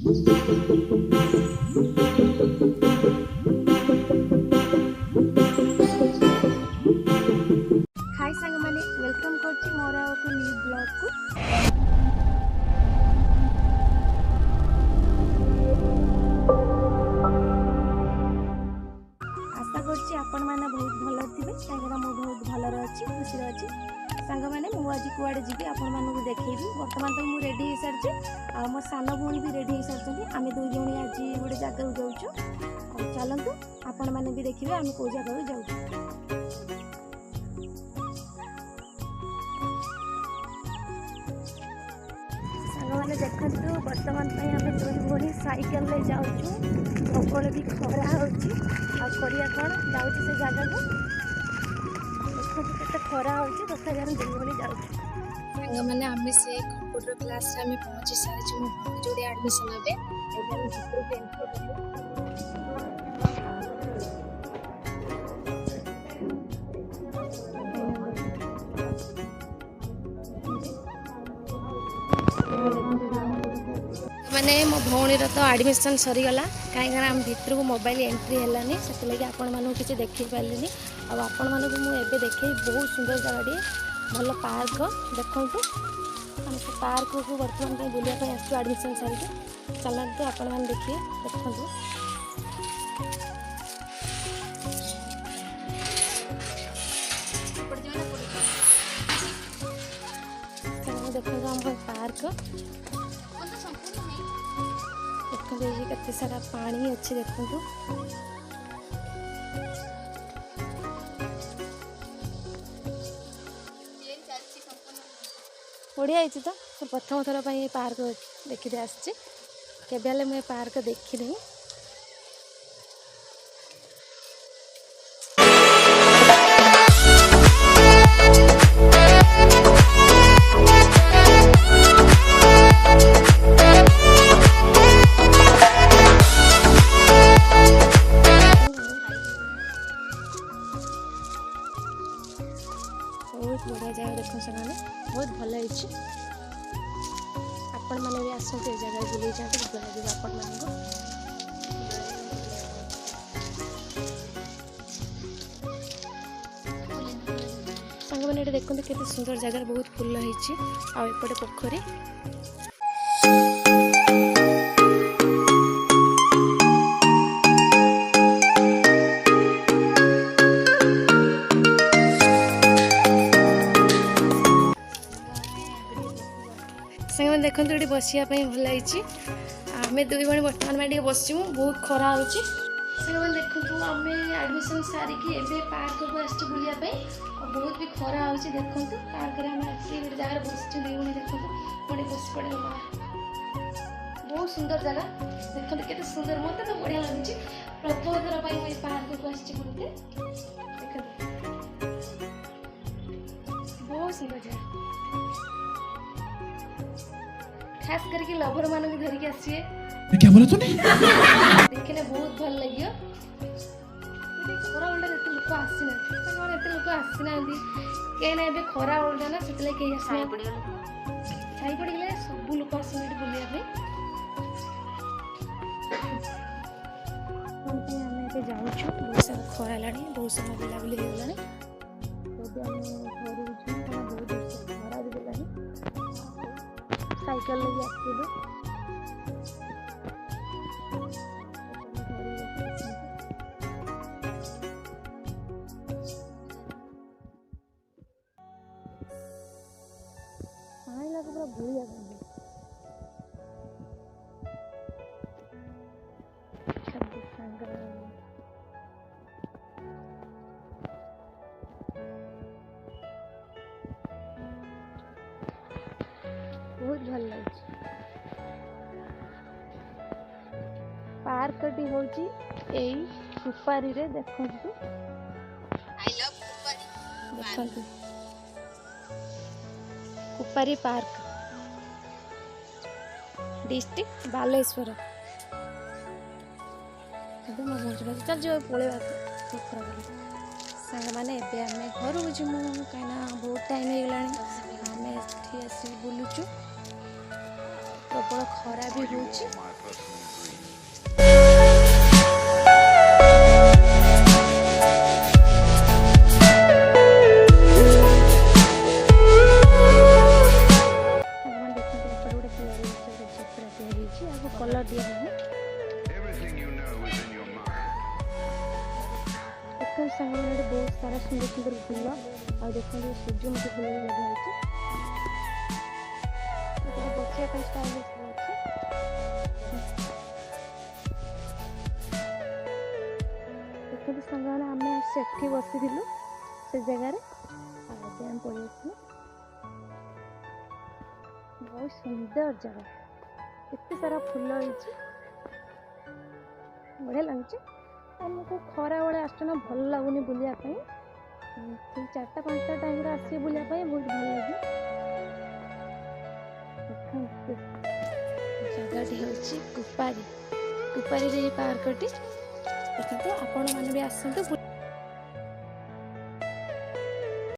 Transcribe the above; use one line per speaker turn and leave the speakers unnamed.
हाय सांग माने वेलकम करछि मोर एक न्यू ब्लॉग को। आशा करछि आपण माने बहुत भलो थिबे काहेकरा मो बहुत भलो रहछि खुशी रहछि। सांग माने मु आज कुआडे जीबी आपण मानू देखैबी। वर्तमान तो मु रेडी हे सरछि आ मो सानो भोणी भी रेडी हे सरछथि। आमे दुई जणी आज गोटे जगह को जाउछु आ चलंतु आपण माने भी देखिबे आमे को जगह को जाउछु। मैंने देखु बर्तमान आम दुई भोणी साइकेल ले जाऊँ प्रबल भी खरा होरिया कौन जाऊँ से जगह को देखो केते खरा हो तथा दुई भोणी जाऊँ
मैंने आम से कंप्यूटर क्लास रे पहुंची सारी मो जोड़े एडमिशन हे मैंने मो भौणी तो एडमिशन सरीगला कहीं आम भर को मोबाइल एंट्री है से लगे आपण मानू किसी देखी पारे आपण मानक मुझे देखे बहुत सुंदर जगह भल पार्क देखु आम से पार्क को बर्तमान बुलाया आसू एडमिशन सारी चलते आपण मैंने देखिए देखु देखो आम पार्क देखते केते सारा पानी अच्छे देखु बढ़िया है तो प्रथम थर पर पार्क देखी आसके मुझे पार्क देखी बहुत बढ़िया जगह देख से बहुत भल आपण मैंने भी आसते ये जगह बुले जाते भल लगे आपण मान सांग मैंने देखते केते सुंदर जगह बहुत फुल होपटे पोखरी देखो ये बसिया भल आम दुई भाई बर्तमान में बसचु बहुत खरा हो देखु आम एडमिशन सारिकी एवं पार्क को आस बुलायापी बहुत भी खरा हो देखु पार्क में आम आस गोटे जगह बसचु दुई भाई देखो पुणी बस पड़े बहुत सुंदर जगह देखते केते सुंदर मत तो बढ़िया लगे प्रथम थर पर पार्क को आस बहुत सुंदर जगह खास करके लवर मान को धरिक आसिए
क्या बोला तूने
देखने बहुत भल लगे खरा उल्टा एत लोक आसीना एत लोक आसीना कहीं खरा उल्टा ना से कहीं छाई पड़गले सब लोक आसने बुलाया जाऊँ बहुत सारा खरा है बहुत समय बुलाबुली होगा बहुत खरा भी देगा साइकिल लगे आसते पानी लगे पूरा बुढ़िया बहुत भल लगे पार्क टी हूँ कुपारी रे देखु देखु कुपारी पार्क डिस्ट्रिक्ट बालेश्वर चल जो पलैया सांग मैंने आम घर को जीमु कहीं बहुत टाइम हो गला आम आस बुलुचु ପ୍ରବଳ ଖରା ବି ହେଉଛି। କଲର ଦିଆ ହେଇନି। ଦେଖନ୍ତୁ ସାଙ୍ଗମାନେ ଏଠି ବହୁତ ସାରା ସୁନ୍ଦର ସୁନ୍ଦର ଫୁଲ ଆଉ ଦେଖନ୍ତୁ ସୂର୍ଯ୍ୟମୁଖୀ ଫୁଲ ବି ଲଗା ହେଇଛି। ବସିବା ପାଇଁ ଷ୍ଟାଇଲିଶ ଅଛି। ଦେଖନ୍ତୁ ସାଙ୍ଗମାନେ ଆମେ ସେଠି ବସିଥିଲୁ ସେ ଜାଗାରେ ଆଉ ଏବେ ଆମେ ପଳେଇ ଆସିଲୁ। ବହୁତ ସୁନ୍ଦର ଜାଗା, ଏତେ ସାରା ଫୁଲ ହେଇଛି, ବଢ଼ିଆ ଲାଗୁଛି। ଆମକୁ ଖରା ବେଳେ ଆସୁଛୁ ନା, ଭଲ ଲାଗୁନି ବୁଲିବା ପାଇଁ। ଠିକ୍ 4ଟା 5ଟା ଟାଇମ୍ରେ ଆସିକି ବୁଲିବା ପାଇଁ ବହୁତ ଭଲ ଲାଗେ। ଦେଖନ୍ତୁ ଜାଗାଟି ହେଉଛି କୁପାରୀ। କୁପାରୀରେ ଏଇ ପାର୍କଟି। ଦେଖନ୍ତୁ ଆପଣମାନେ ବି ଆସନ୍ତୁ।